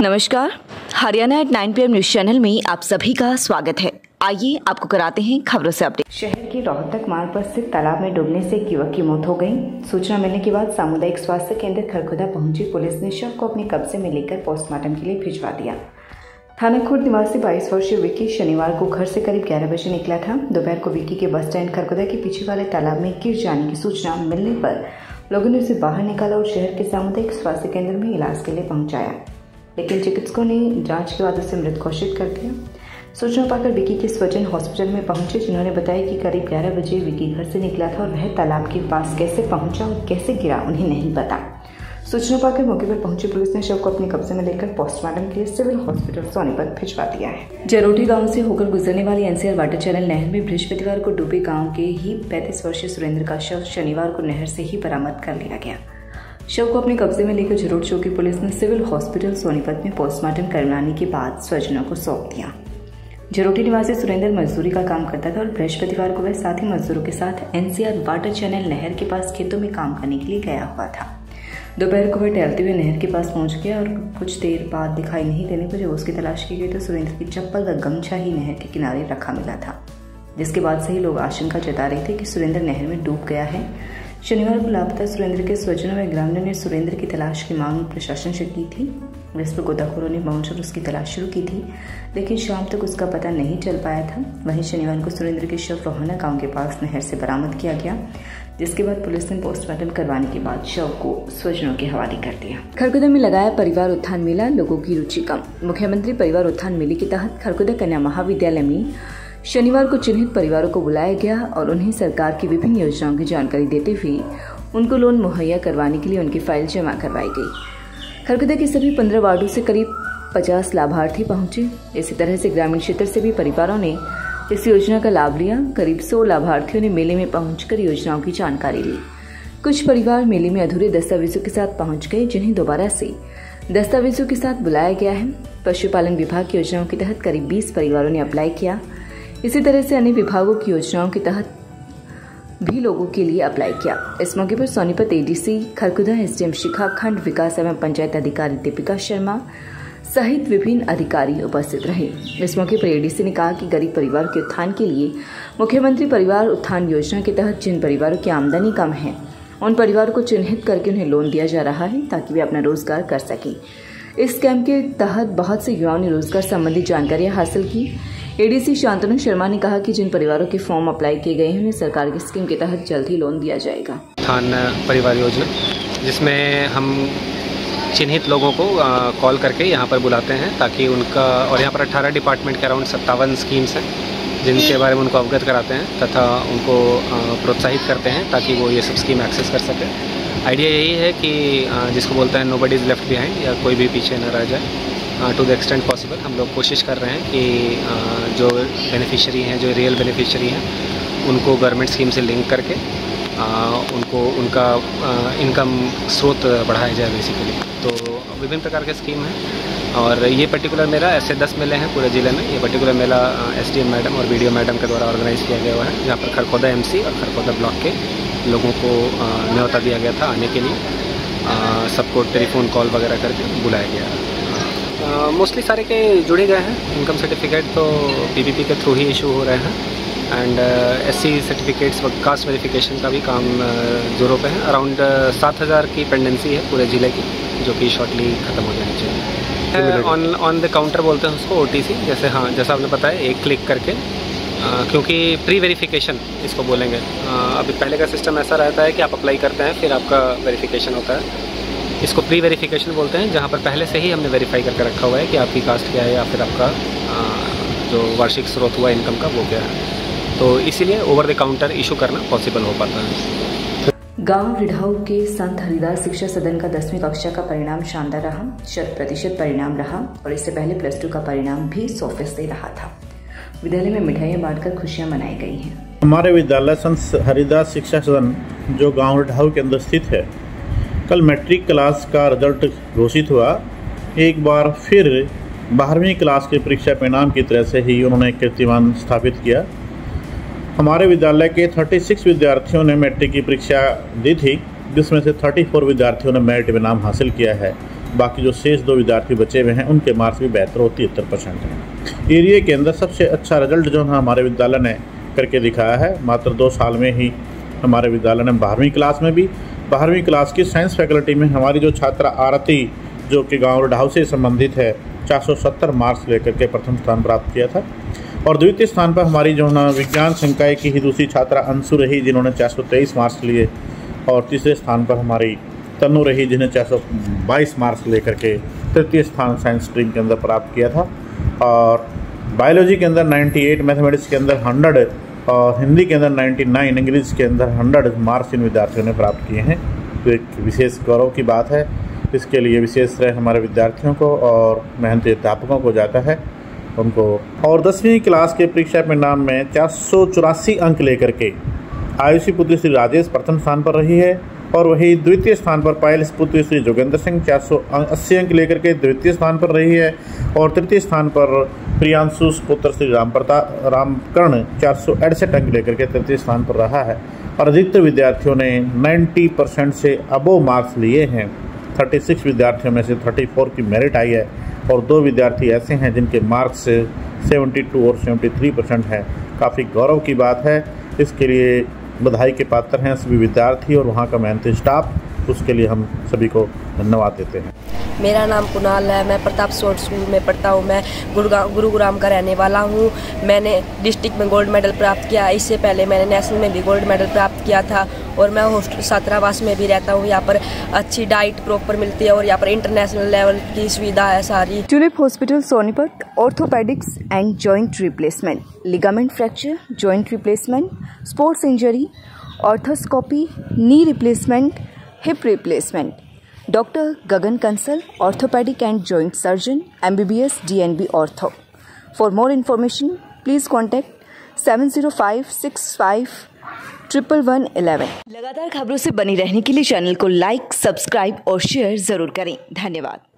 नमस्कार, Haryana at 9 PM news channel में आप सभी का स्वागत है। आइए आपको कराते हैं खबरों से अपडेट। शहर के रोहतक मार्ग पर स्थित तालाब में डूबने से एक युवक की मौत हो गई। सूचना मिलने के बाद सामुदायिक स्वास्थ्य केंद्र खरखुदा पहुंची पुलिस ने शव को अपने कब्जे में लेकर पोस्टमार्टम के लिए भिजवा दिया। थाना खुर्द निवासी 22 वर्षीय विक्की शनिवार को घर से करीब 11 बजे निकला था। दोपहर को विक्की के बस स्टैंड खरखुदा के पीछे वाले तालाब में गिर जाने की सूचना मिलने पर लोगों ने उसे बाहर निकाला और शहर के सामुदायिक स्वास्थ्य केंद्र में इलाज के लिए पहुंचाया, लेकिन चिकित्सकों ने जांच के बाद उसे मृत घोषित कर दिया। सूचना पाकर विक्की के स्वजन हॉस्पिटल में पहुंचे, जिन्होंने बताया कि करीब 11 बजे विक्की घर से निकला था और वह तालाब के पास कैसे पहुंचा और कैसे गिरा उन्हें नहीं पता। सूचना पाकर मौके पर पहुंची पुलिस ने शव को अपने कब्जे में लेकर पोस्टमार्टम के लिए सिविल हॉस्पिटल सोनीपत भिजवा दिया है। जरोटी गांव से होकर गुजरने वाली एनसीआर वाटर चैनल नहर में बृहस्पतिवार को डूबे गांव के ही 35 वर्षीय सुरेंद्र का शव शनिवार को नहर से ही बरामद कर लिया गया। शव को अपने कब्जे में लेकर जरोट चौकी पुलिस ने सिविल हॉस्पिटल सोनीपत में पोस्टमार्टम करवाने के बाद स्वजनों को सौंप दिया। जरोटी निवासी सुरेंद्र मजदूरी का काम करता था और बृहस्पतिवार को वह साथी मजदूरों के साथ एनसीआर वाटर चैनल नहर के पास खेतों में काम करने के लिए गया हुआ था। दोपहर को वह टहलते हुए नहर के पास पहुंच गया और कुछ देर बाद दिखाई नहीं देने पर जब उसकी तलाश की गई तो सुरेंद्र की चप्पल व गमछा ही नहर के किनारे रखा मिला था, जिसके बाद से ही लोग आशंका जता रहे थे कि सुरेंद्र नहर में डूब गया है। शनिवार को लापता सुरेंद्र के स्वजनों व ग्रामीणों ने सुरेंद्र की तलाश की मांग प्रशासन से की थी, जिस पर गोताखोरों ने पहुंचकर उसकी तलाश शुरू की थी, लेकिन शाम तक उसका पता नहीं चल पाया था। वहीं शनिवार को सुरेंद्र के शव रोहना गांव के पास नहर से बरामद किया गया, जिसके बाद पुलिस ने पोस्टमार्टम करवाने के बाद शव को स्वजनों के हवाले कर दिया। खरखुदा में लगाया परिवार उत्थान मेला, लोगों की रुचि कम। मुख्यमंत्री परिवार उत्थान मेले के तहत खरखुदा कन्या महाविद्यालय में शनिवार को चिन्हित परिवारों को बुलाया गया और उन्हें सरकार की विभिन्न योजनाओं की जानकारी देते हुए उनको लोन मुहैया करवाने के लिए उनकी फाइल जमा करवाई गई। खरखुदा के सभी 15 वार्डों से करीब 50 लाभार्थी पहुंचे। इसी तरह से ग्रामीण क्षेत्र से भी परिवारों ने इस योजना का लाभ लिया। करीब 100 लाभार्थियों ने मेले में पहुंचकर योजनाओं की जानकारी ली। कुछ परिवार मेले में अधूरे दस्तावेजों के साथ पहुंच गए, जिन्हें दोबारा से दस्तावेजों के साथ बुलाया गया है। पशुपालन विभाग की योजनाओं के तहत करीब 20 परिवारों ने अप्लाई किया। इसी तरह से अन्य विभागों की योजनाओं के तहत भी लोगों के लिए अप्लाई किया। इस मौके पर सोनीपत एडीसी खरखुदा एसडीएम शिखा, खंड विकास एवं पंचायत अधिकारी दीपिका शर्मा सहित विभिन्न अधिकारी उपस्थित रहे। इस मौके पर एडीसी ने कहा कि गरीब परिवार के उत्थान के लिए मुख्यमंत्री परिवार उत्थान योजना के तहत जिन परिवारों की आमदनी कम है उन परिवारों को चिन्हित करके उन्हें लोन दिया जा रहा है ताकि वे अपना रोजगार कर सकें। इस कैंप के तहत बहुत से युवाओं ने रोजगार संबंधी जानकारियां हासिल की। एडीसी शांतनु शर्मा ने कहा कि जिन परिवारों के फॉर्म अप्लाई किए गए हैं उन्हें सरकार की स्कीम के तहत जल्द ही लोन दिया जाएगा। उत्थान परिवार योजना, जिसमें हम चिन्हित लोगों को कॉल करके यहाँ पर बुलाते हैं ताकि उनका, और यहाँ पर 18 डिपार्टमेंट के अराउंड 57 स्कीम्स हैं जिनके बारे में उनको अवगत कराते हैं तथा उनको प्रोत्साहित करते हैं ताकि वो ये सब स्कीम एक्सेस कर सकें। आइडिया यही है कि जिसको बोलते हैं नोबडी इज़ लेफ्ट बिहाइंड, या कोई भी पीछे न रह जाए। टू द एक्सटेंट पॉसिबल हम लोग कोशिश कर रहे हैं कि जो बेनिफिशियरी हैं, जो रियल बेनिफिशियरी हैं, उनको गवर्नमेंट स्कीम से लिंक करके उनको उनका इनकम स्रोत बढ़ाया जाए बेसिकली। तो विभिन्न प्रकार के स्कीम हैं और ये पर्टिकुलर मेला, ऐसे 10 मेले हैं पूरे ज़िले में। ये पर्टिकुलर मेला एसडीएम मैडम और बीडीओ मैडम के द्वारा ऑर्गेनाइज़ किया गया हुआ है, जहाँ पर खरखुदा एमसी और खरखुदा ब्लॉक के लोगों को न्योता दिया गया था आने के लिए। सबको टेलीफोन कॉल वगैरह करके बुलाया गया। मोस्टली सारे के जुड़े गए हैं। इनकम सर्टिफिकेट तो पीपीपी के थ्रू ही इशू हो रहे हैं एंड एससी सर्टिफिकेट्स व कास्ट वेरिफिकेशन का भी काम जोरों पे है। अराउंड 7000 की पेंडेंसी है पूरे ज़िले की, जो कि शॉर्टली ख़त्म हो जानी चाहिए। ऑन द काउंटर बोलते हैं उसको, ओटीसी, जैसे हाँ जैसा आपने बताया, एक क्लिक करके, क्योंकि प्री वेरिफिकेशन इसको बोलेंगे। अभी पहले का सिस्टम ऐसा रहता है कि आप अप्लाई करते हैं फिर आपका वेरिफिकेशन होता है। इसको प्री वेरिफिकेशन बोलते हैं, जहाँ पर पहले से ही हमने वेरीफाई करके रखा हुआ है कि आपकी कास्ट क्या है या फिर आपका जो वार्षिक स्रोत हुआ इनकम का वो क्या है। तो इसीलिए ओवर द काउंटर इशू करना पॉसिबल हो पाता है। गांव रिढ़ाऊ के संत हरिदास शिक्षा सदन का 10वीं कक्षा का परिणाम शानदार रहा। 100% परिणाम रहा और इससे पहले +2 का परिणाम भी 100% रहा था। विद्यालय में मिठाइयाँ बांटकर खुशियाँ मनाई गई हैं। हमारे विद्यालय संत हरिदास शिक्षा सदन जो गांव रिढ़ाऊ के अंदर स्थित है, कल मैट्रिक क्लास का रिजल्ट घोषित हुआ। एक बार फिर 12वीं क्लास के परीक्षा परिणाम की तरह से ही उन्होंने कीर्तिमान स्थापित किया। हमारे विद्यालय के 36 विद्यार्थियों ने मैट्रिक की परीक्षा दी थी, जिसमें से 34 विद्यार्थियों ने मेरिट में नाम हासिल किया है। बाकी जो शेष 2 विद्यार्थी बचे हुए हैं उनके मार्क्स भी बेहतर और 73% हैं। एरिया के अंदर सबसे अच्छा रिजल्ट जो है हमारे विद्यालय ने करके दिखाया है। मात्र 2 साल में ही हमारे विद्यालय ने 12वीं क्लास में भी 12वीं क्लास की साइंस फैकल्टी में हमारी जो छात्रा आरती जो कि गाँव रढाऊ से संबंधित है 470 मार्क्स लेकर के प्रथम स्थान प्राप्त किया था। और द्वितीय स्थान पर हमारी जो है विज्ञान संकाय की ही दूसरी छात्रा अंशु रही जिन्होंने 423 मार्क्स लिए। और तीसरे स्थान पर हमारी तनु रही जिन्हें 422 मार्क्स लेकर के तृतीय स्थान साइंस स्ट्रीम के अंदर प्राप्त किया था। और बायोलॉजी के अंदर 98, मैथमेटिक्स के अंदर 100 और हिंदी के अंदर 99, इंग्लिश के अंदर 100 मार्क्स इन विद्यार्थियों ने प्राप्त किए हैं। तो एक विशेष गौरव की बात है। इसके लिए विशेष श्रेय हमारे विद्यार्थियों को और मेहनती अध्यापकों को जाता है उनको। और 10वीं क्लास के परीक्षा परिणाम में 484 अंक लेकर के आयुषी पुत्री श्री राजेश प्रथम स्थान पर रही है। और वही द्वितीय स्थान पर पायल पुत्री श्री जोगेंद्र सिंह 480 अंक लेकर के द्वितीय स्थान पर रही है। और तृतीय स्थान पर प्रियांशु पुत्र श्री रामकर्ण 468 अंक लेकर के तृतीय स्थान पर रहा है। और अधिकतर विद्यार्थियों ने 90% से अबोव मार्क्स लिए हैं। 36 विद्यार्थियों में से 34 की मेरिट आई है। और 2 विद्यार्थी ऐसे हैं जिनके मार्क्स 72 और 73% है। काफ़ी गौरव की बात है। इसके लिए बधाई के पात्र हैं सभी विद्यार्थी और वहाँ का मेहनती स्टाफ। उसके लिए हम सभी को धन्यवाद देते हैं। मेरा नाम कुणाल है। मैं प्रताप शॉर्ट स्कूल में पढ़ता हूँ। मैं गुरुग्राम का रहने वाला हूँ। मैंने डिस्ट्रिक्ट में गोल्ड मेडल प्राप्त किया। इससे पहले मैंने नेशनल में भी गोल्ड मेडल प्राप्त किया था। और मैं हॉस्टल छात्रावास में भी रहता हूँ। यहाँ पर अच्छी डाइट प्रॉपर मिलती है और यहाँ पर इंटरनेशनल लेवल की सुविधा है सारी। Tulip hospital Sonipat orthopaedics and joint replacement, ligament fracture, joint replacement, sports injury, arthroscopy, knee replacement, hip replacement. Doctor Gagan Kansal, orthopaedic and joint surgeon, MBBS DNB ortho. For more information please contact 7056511111। लगातार खबरों से बनी रहने के लिए channel को like, subscribe और share जरूर करें। धन्यवाद।